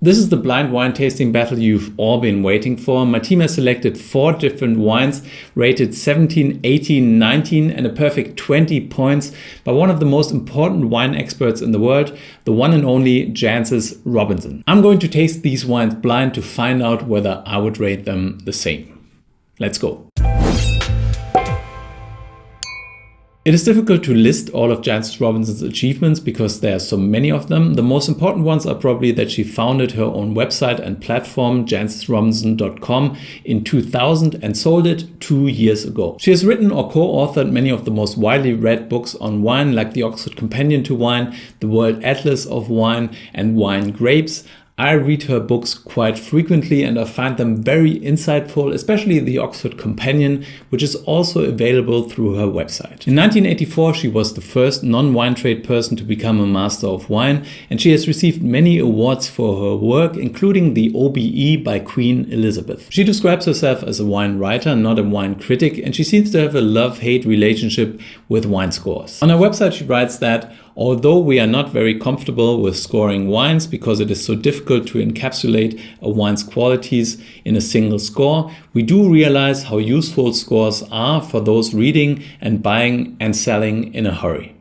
This is the blind wine tasting battle you've all been waiting for. My team has selected 4 different wines, rated 17, 18, 19 and a perfect 20 points by one of the most important wine experts in the world, the one and only Jancis Robinson. I'm going to taste these wines blind to find out whether I would rate them the same. Let's go. It is difficult to list all of Jancis Robinson's achievements because there are so many of them. The most important ones are probably that she founded her own website and platform, jancisrobinson.com, in 2000 and sold it 2 years ago. She has written or co-authored many of the most widely read books on wine, like the Oxford Companion to Wine, the World Atlas of Wine, and Wine Grapes. I read her books quite frequently and I find them very insightful, especially the Oxford Companion, which is also available through her website. In 1984, she was the first non-wine trade person to become a Master of Wine, and she has received many awards for her work, including the OBE by Queen Elizabeth. She describes herself as a wine writer, not a wine critic, and she seems to have a love-hate relationship with wine scores. On her website, she writes that although we are not very comfortable with scoring wines because it is so difficult to encapsulate a wine's qualities in a single score, we do realize how useful scores are for those reading and buying and selling in a hurry.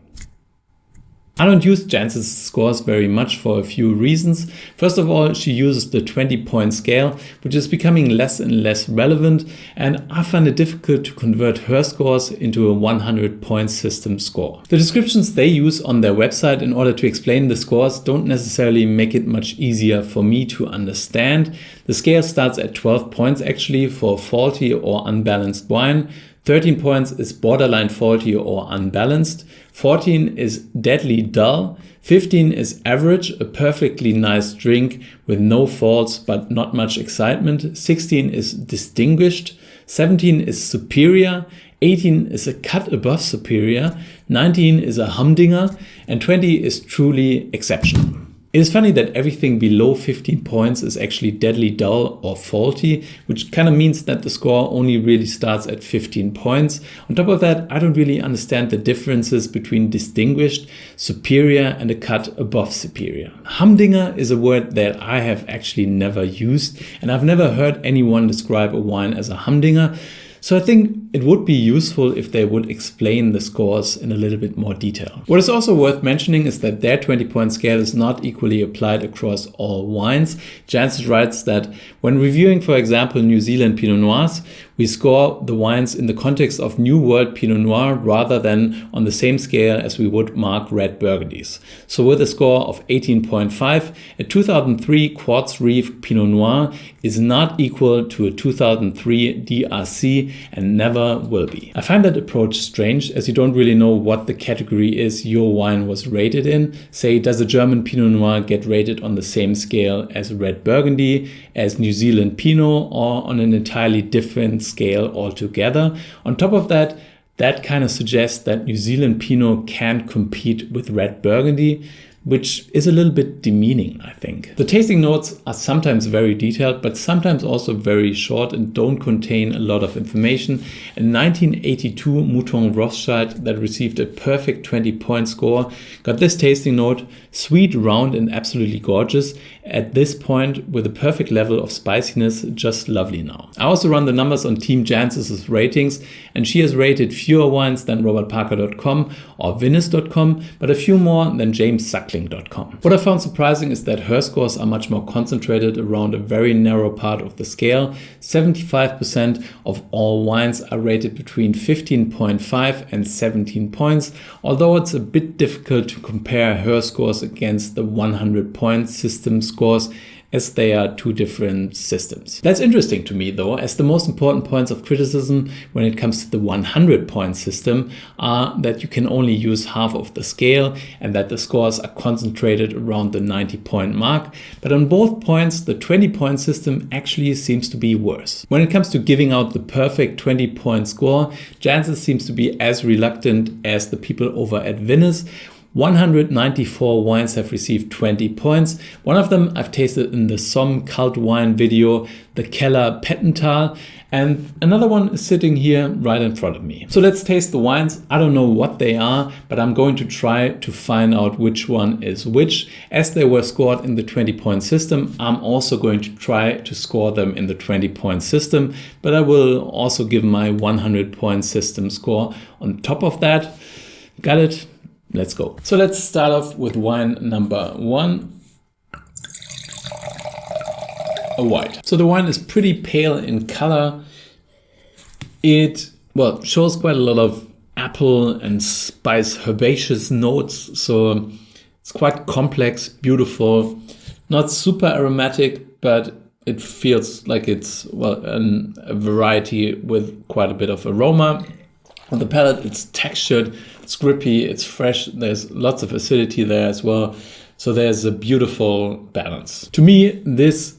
I don't use Jancis scores very much for a few reasons. First of all, she uses the 20-point scale, which is becoming less and less relevant, and I find it difficult to convert her scores into a 100-point system score. The descriptions they use on their website in order to explain the scores don't necessarily make it much easier for me to understand. The scale starts at 12 points actually for faulty or unbalanced wine. 13 points is borderline faulty or unbalanced. 14 is deadly dull. 15 is average, a perfectly nice drink with no faults but not much excitement. 16 is distinguished. 17 is superior. 18 is a cut above superior. 19 is a humdinger. And 20 is truly exceptional. It is funny that everything below 15 points is actually deadly dull or faulty, which kind of means that the score only really starts at 15 points. On top of that, I don't really understand the differences between distinguished, superior, and a cut above superior. Humdinger is a word that I have actually never used, and I've never heard anyone describe a wine as a humdinger. So I think it would be useful if they would explain the scores in a little bit more detail. What is also worth mentioning is that their 20-point scale is not equally applied across all wines. Jancis writes that when reviewing, for example, New Zealand Pinot Noirs, we score the wines in the context of New World Pinot Noir rather than on the same scale as we would mark red Burgundies. So with a score of 18.5, a 2003 Quartz Reef Pinot Noir is not equal to a 2003 DRC and never will be. I find that approach strange, as you don't really know what the category is your wine was rated in. Say, does a German Pinot Noir get rated on the same scale as red Burgundy, as New Zealand Pinot, or on an entirely different scale altogether? On top of that, that kind of suggests that New Zealand Pinot can compete with red Burgundy, which is a little bit demeaning, I think. The tasting notes are sometimes very detailed, but sometimes also very short and don't contain a lot of information. A 1982 Mouton Rothschild that received a perfect 20-point score got this tasting note: sweet, round, and absolutely gorgeous. At this point, with a perfect level of spiciness, just lovely now. I also run the numbers on Team Jancis' ratings, and she has rated fewer wines than robertparker.com or Vinnis.com, but a few more than jamessuckling.com. What I found surprising is that her scores are much more concentrated around a very narrow part of the scale. 75% of all wines are rated between 15.5 and 17 points, although it's a bit difficult to compare her scores against the 100-point system scores, as they are two different systems. That's interesting to me though, as the most important points of criticism when it comes to the 100-point system are that you can only use half of the scale and that the scores are concentrated around the 90-point mark. But on both points, the 20-point system actually seems to be worse. When it comes to giving out the perfect 20-point score, Jancis seems to be as reluctant as the people over at Vinnis. 194 wines have received 20 points. One of them I've tasted in the Somme cult wine video, the Keller Pettental, and another one is sitting here right in front of me. So let's taste the wines. I don't know what they are, but I'm going to try to find out which one is which. As they were scored in the 20-point system, I'm also going to try to score them in the 20-point system, but I will also give my 100-point system score on top of that. Got it? Let's go. So let's start off with wine number 1. A white. So the wine is pretty pale in color. It, well, shows quite a lot of apple and spice herbaceous notes. So it's quite complex, beautiful, not super aromatic, but it feels like it's, well, a variety with quite a bit of aroma. On the palate, it's textured, it's grippy, it's fresh. There's lots of acidity there as well. So there's a beautiful balance. To me, this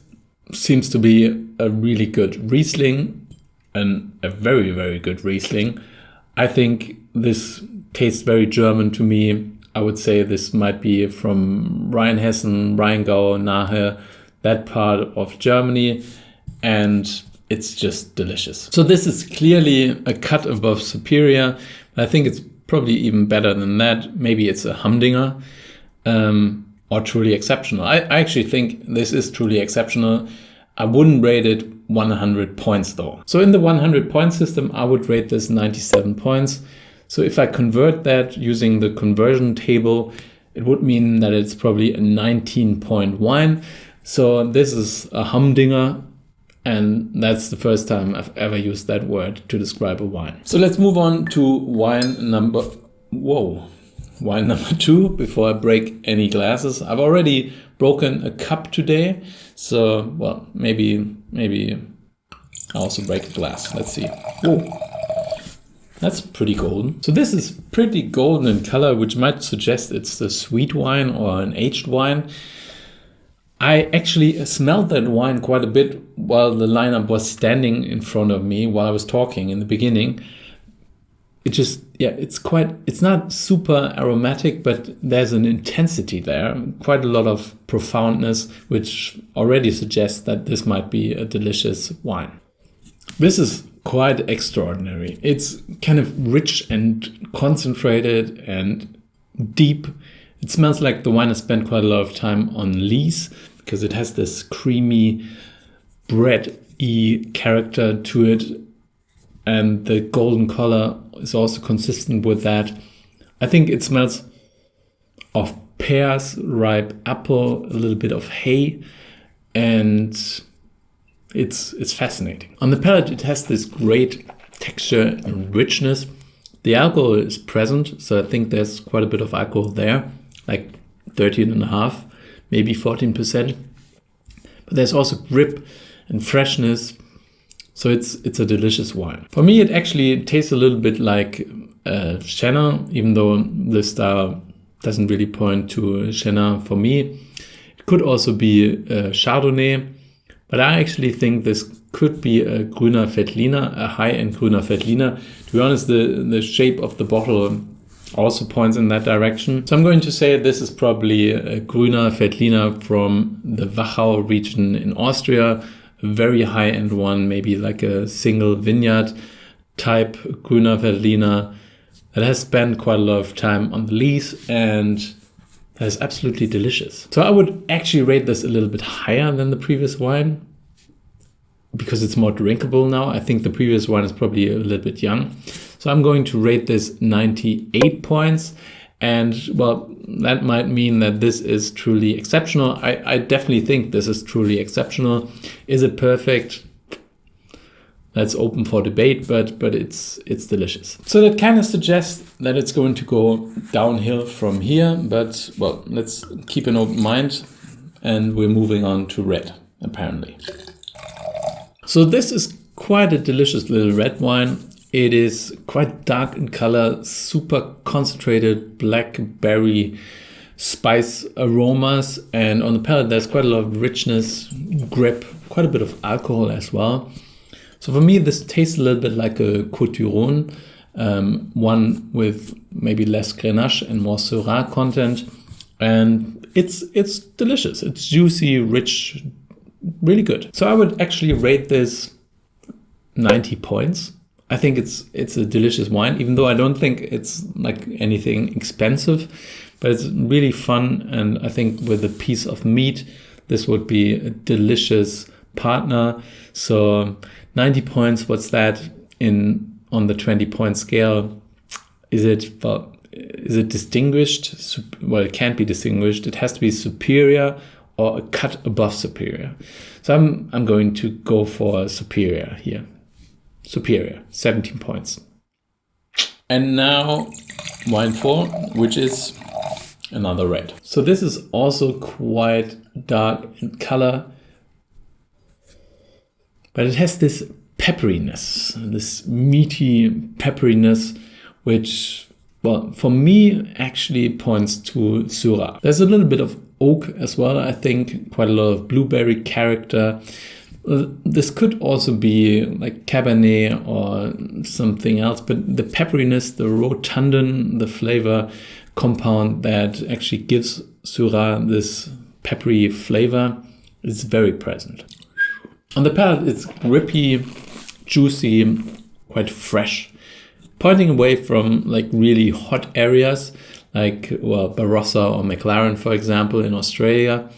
seems to be a really good Riesling, and a very, very good Riesling. I think this tastes very German to me. I would say this might be from Rheinhessen, Rheingau, Nahe, that part of Germany, and it's just delicious. So this is clearly a cut above superior. I think it's probably even better than that. Maybe it's a humdinger. Or truly exceptional. I actually think this is truly exceptional. I wouldn't rate it 100 points though. So in the 100 point system, I would rate this 97 points. So if I convert that using the conversion table, it would mean that it's probably a 19-point wine. So this is a humdinger, and that's the first time I've ever used that word to describe a wine. So let's move on to wine number 2 before I break any glasses. I've already broken a cup today, so, well, maybe I also break a glass. Let's see. Whoa, that's pretty golden. So this is pretty golden in color, which might suggest it's a sweet wine or an aged wine. I actually smelled that wine quite a bit while the lineup was standing in front of me while I was talking in the beginning. It just, yeah, it's not super aromatic, but there's an intensity there, quite a lot of profoundness, which already suggests that this might be a delicious wine. This is quite extraordinary. It's kind of rich and concentrated and deep. It smells like the wine has spent quite a lot of time on lees, because it has this creamy bread-y character to it. And the golden color is also consistent with that. I think it smells of pears, ripe apple, a little bit of hay, and it's fascinating. On the palate, it has this great texture and richness. The alcohol is present, so I think there's quite a bit of alcohol there, like 13.5, maybe 14%. But there's also grip and freshness. So it's a delicious wine. For me, it actually tastes a little bit like Chenin, even though the style doesn't really point to Chenin for me. It could also be Chardonnay, but I actually think this could be a Gruner Veltliner, a high-end Gruner Veltliner. To be honest, the shape of the bottle also points in that direction. So I'm going to say this is probably a Gruner Veltliner from the Wachau region in Austria. A very high-end one, maybe like a single vineyard type Gruner Veltliner that has spent quite a lot of time on the lees and that is absolutely delicious. So I would actually rate this a little bit higher than the previous wine because it's more drinkable now. I think the previous wine is probably a little bit young. So I'm going to rate this 98 points. And, well, that might mean that this is truly exceptional. I definitely think this is truly exceptional. Is it perfect? That's open for debate, but it's delicious. So that kind of suggests that it's going to go downhill from here. But, well, let's keep an open mind. And we're moving on to red, apparently. So this is quite a delicious little red wine. It is quite dark in color, super concentrated blackberry spice aromas, and on the palate there's quite a lot of richness, grip, quite a bit of alcohol as well. So for me this tastes a little bit like a Côte du Rhône, one with maybe less Grenache and more Syrah content. And it's delicious. It's juicy, rich, really good. So I would actually rate this 90 points. I think it's a delicious wine, even though I don't think it's like anything expensive, but it's really fun. And I think with a piece of meat, this would be a delicious partner. So 90 points, what's that on the 20-point scale? Is it distinguished? Well, it can't be distinguished. It has to be superior or a cut above superior. So I'm going to go for superior here. Superior, 17 points. And now wine 4, which is another red. So this is also quite dark in color, but it has this pepperiness, this meaty pepperiness, which, well, for me actually points to Syrah. There's a little bit of oak as well, I think, quite a lot of blueberry character. This could also be like Cabernet or something else, but the pepperiness, the rotundant, the flavor compound that actually gives Syrah this peppery flavor is very present. On the palate, it's grippy, juicy, quite fresh, pointing away from like really hot areas like, well, Barossa or McLaren, for example, in Australia,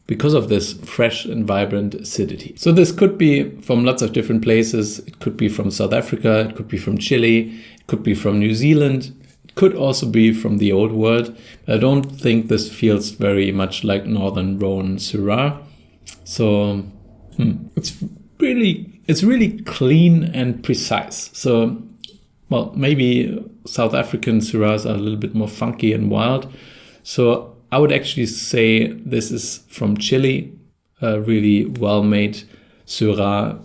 because of this fresh and vibrant acidity. So this could be from lots of different places. It could be from South Africa, it could be from Chile, it could be from New Zealand, it could also be from the old world. I don't think this feels very much like Northern Rhone Syrah. So it's really clean and precise. So, well, maybe South African Syrahs are a little bit more funky and wild. So I would actually say this is from Chile, a really well-made Syrah,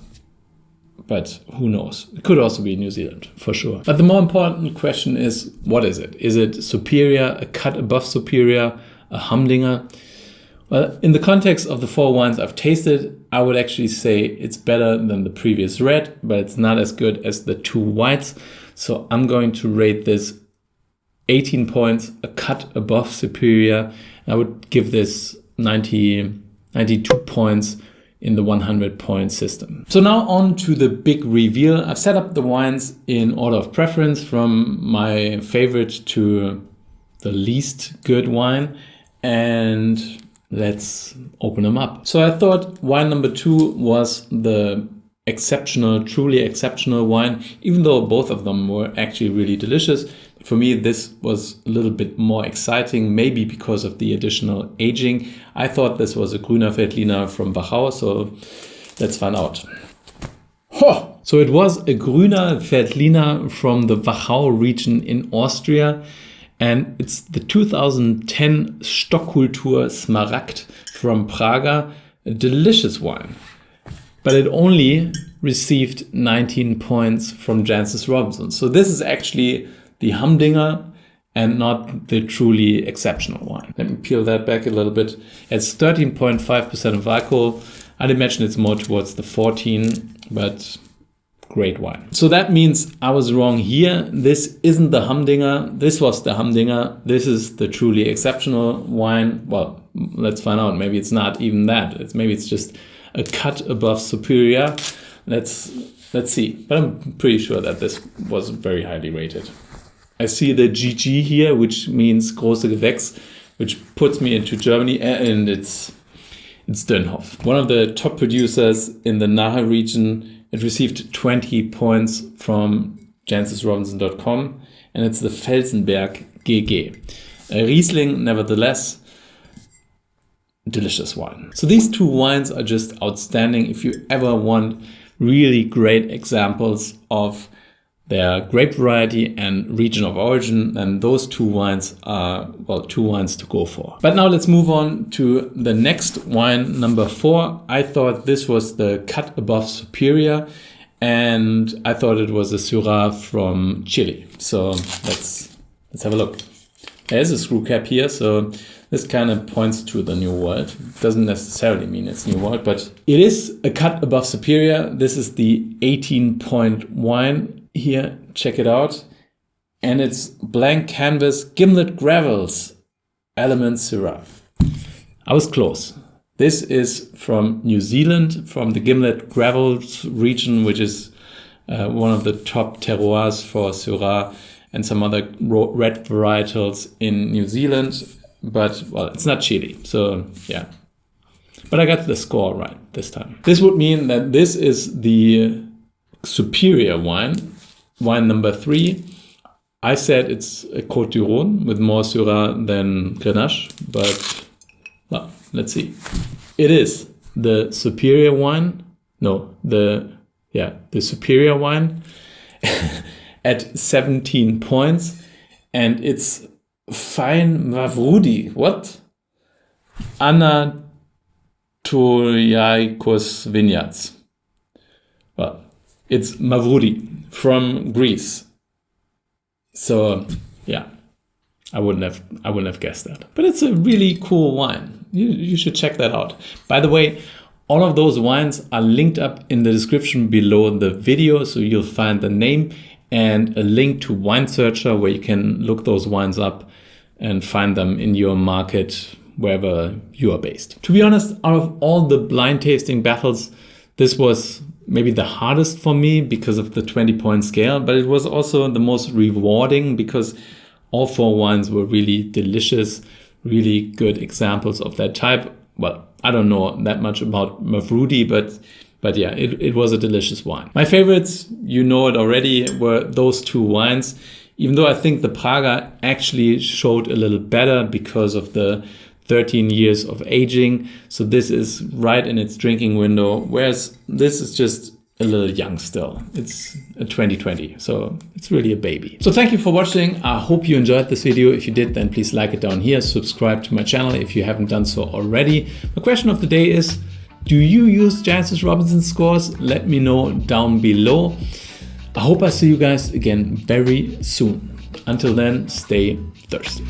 but who knows? It could also be New Zealand, for sure. But the more important question is, what is it? Is it superior, a cut above superior, a humdinger? Well, in the context of the 4 wines I've tasted, I would actually say it's better than the previous red, but it's not as good as the 2 whites. So I'm going to rate this 18 points, a cut above superior. I would give this 92 points in the 100-point system. So now on to the big reveal. I've set up the wines in order of preference from my favorite to the least good wine, and let's open them up. So I thought wine number 2 was the exceptional, truly exceptional wine, even though both of them were actually really delicious. For me, this was a little bit more exciting, maybe because of the additional aging. I thought this was a Gruner Veltliner from Wachau, so let's find out. So it was a Gruner Veltliner from the Wachau region in Austria, and it's the 2010 Stockkultur Smaragd from Prager, a delicious wine. But it only received 19 points from Jancis Robinson. So this is actually the humdinger and not the truly exceptional wine. Let me peel that back a little bit. It's 13.5% of alcohol. I'd imagine it's more towards the 14, but great wine. So that means I was wrong here. This isn't the humdinger. This was the humdinger. This is the truly exceptional wine. Well, let's find out. Maybe it's not even that. Maybe it's just a cut above superior. Let's see. But I'm pretty sure that this was very highly rated. I see the GG here, which means große Gewächs, which puts me into Germany, and it's Donnhoff, one of the top producers in the Nahe region. It received 20 points from JancisRobinson.com, and it's the Felsenberg GG. A Riesling, nevertheless, delicious wine. So these 2 wines are just outstanding. If you ever want really great examples of their grape variety and region of origin, then those 2 wines are, well, 2 wines to go for. But now let's move on to the next wine, number 4. I thought this was the cut above superior, and I thought it was a Syrah from Chile. So let's have a look. There's a screw cap here, so this kind of points to the New World. Doesn't necessarily mean it's New World, but it is a cut above superior. This is the 18-point wine here. Check it out. and it's blank canvas Gimblett Gravels Element Syrah. I was close. This is from New Zealand, from the Gimblett Gravels region, which is one of the top terroirs for Syrah and some other red varietals in New Zealand. But, well, it's not Chile, so yeah. But I got the score right this time. This would mean that this is the superior wine number 3. I said it's a Côte du Rhône with more Syrah than Grenache, but well, let's see. It is the superior wine. No, the superior wine at 17 points, and it's fine Mavroudi. What? Anatolikos Vineyards. Well, it's Mavroudi from Greece. So yeah, I wouldn't have guessed that. But it's a really cool wine. You should check that out. By the way, all of those wines are linked up in the description below the video, so you'll find the name and a link to Wine Searcher where you can look those wines up and find them in your market wherever you are based. To be honest, out of all the blind tasting battles, this was maybe the hardest for me because of the 20-point scale, but it was also the most rewarding because all 4 wines were really delicious, really good examples of that type. Well, I don't know that much about Mavroudi, but yeah, it was a delicious wine. My favorites, you know it already, were those 2 wines, even though I think the Prager actually showed a little better because of the 13 years of aging. So this is right in its drinking window, whereas this is just a little young still. It's a 2020, so it's really a baby. So thank you for watching. I hope you enjoyed this video. If you did, then please like it down here. Subscribe to my channel if you haven't done so already. The question of the day is, do you use Jancis Robinson scores? Let me know down below. I hope I see you guys again very soon. Until then, stay thirsty.